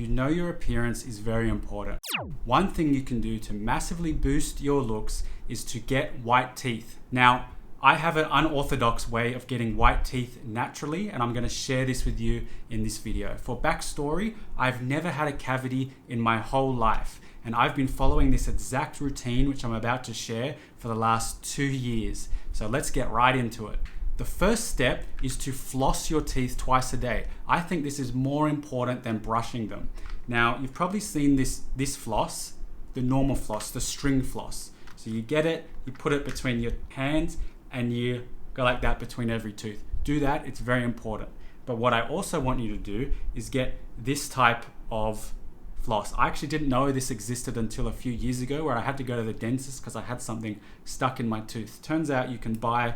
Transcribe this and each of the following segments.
you know your appearance is very important. One thing you can do to massively boost your looks is to get white teeth. Now, I have an unorthodox way of getting white teeth naturally, and I'm going to share this with you in this video. For backstory, I've never had a cavity in my whole life, and I've been following this exact routine, which I'm about to share, for the last 2 years. So let's get right into it. The first step is to floss your teeth twice a day. I think this is more important than brushing them. Now, you've probably seen this floss, the normal floss, the string floss. So you get it, you put it between your hands, and you go like that between every tooth. Do that, it's very important. But what I also want you to do is get this type of floss. I actually didn't know this existed until a few years ago, where I had to go to the dentist because I had something stuck in my tooth. Turns out you can buy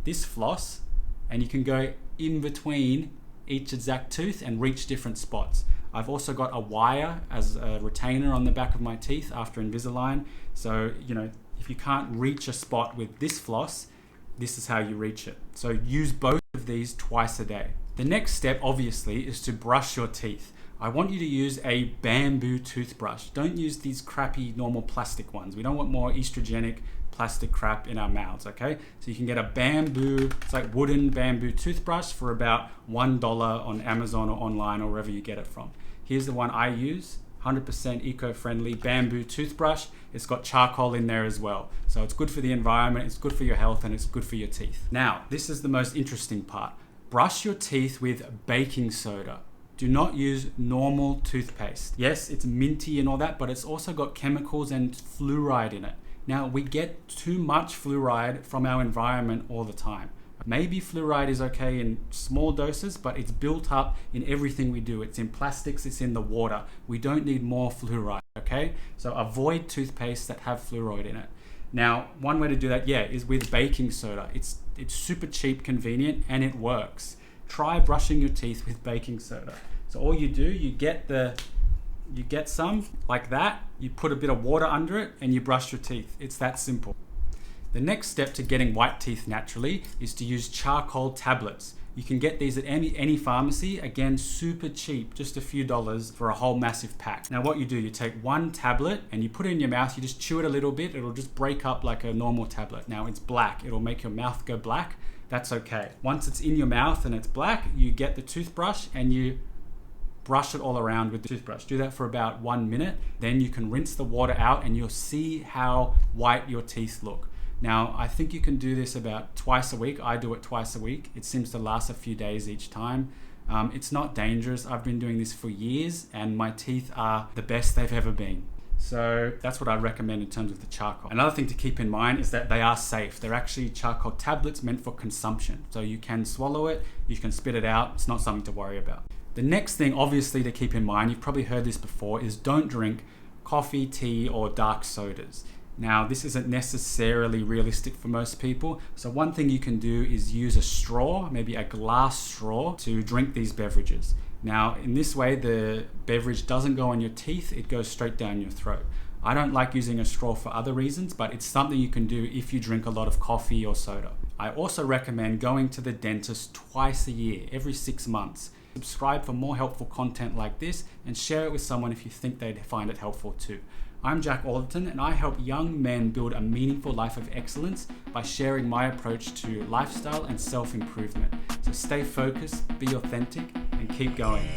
this floss and you can go in between each exact tooth and reach different spots. I've also got a wire as a retainer on the back of my teeth after Invisalign. So, if you can't reach a spot with this floss, this is how you reach it. So use both of these twice a day. The next step, obviously, is to brush your teeth. I want you to use a bamboo toothbrush. Don't use these crappy normal plastic ones. We don't want more estrogenic plastic crap in our mouths, okay? So you can get a bamboo, it's like wooden bamboo toothbrush for about $1 on Amazon or online or wherever you get it from. Here's the one I use, 100% eco-friendly bamboo toothbrush. It's got charcoal in there as well. So it's good for the environment, it's good for your health, and it's good for your teeth. Now, this is the most interesting part. Brush your teeth with baking soda. Do not use normal toothpaste. Yes, it's minty and all that, but it's also got chemicals and fluoride in it. Now, we get too much fluoride from our environment all the time. Maybe fluoride is okay in small doses, but it's built up in everything we do. It's in plastics, it's in the water. We don't need more fluoride, okay? So avoid toothpaste that have fluoride in it. Now, one way to do that, is with baking soda. It's super cheap, convenient, and it works. Try brushing your teeth with baking soda. So all you do, you get some like that, you put a bit of water under it, and you brush your teeth. It's that simple. The next step to getting white teeth naturally is to use charcoal tablets. You can get these at any pharmacy, again, super cheap, just a few dollars for a whole massive pack. Now what you do, you take one tablet and you put it in your mouth, you just chew it a little bit, it'll just break up like a normal tablet. Now it's black, it'll make your mouth go black, that's okay. Once it's in your mouth and it's black, you get the toothbrush and you brush it all around with the toothbrush. Do that for about 1 minute, then you can rinse the water out and you'll see how white your teeth look. Now, I think you can do this about twice a week. I do it twice a week. It seems to last a few days each time. It's not dangerous. I've been doing this for years and my teeth are the best they've ever been. So that's what I recommend in terms of the charcoal. Another thing to keep in mind is that they are safe. They're actually charcoal tablets meant for consumption. So you can swallow it, you can spit it out. It's not something to worry about. The next thing, obviously, to keep in mind, you've probably heard this before, is don't drink coffee, tea, or dark sodas. Now, this isn't necessarily realistic for most people. So one thing you can do is use a straw, maybe a glass straw, to drink these beverages. Now, in this way, the beverage doesn't go on your teeth, it goes straight down your throat. I don't like using a straw for other reasons, but it's something you can do if you drink a lot of coffee or soda. I also recommend going to the dentist twice a year, every 6 months. Subscribe for more helpful content like this and share it with someone if you think they'd find it helpful too. I'm Jack Alderton and I help young men build a meaningful life of excellence by sharing my approach to lifestyle and self-improvement. So stay focused, be authentic, and keep going.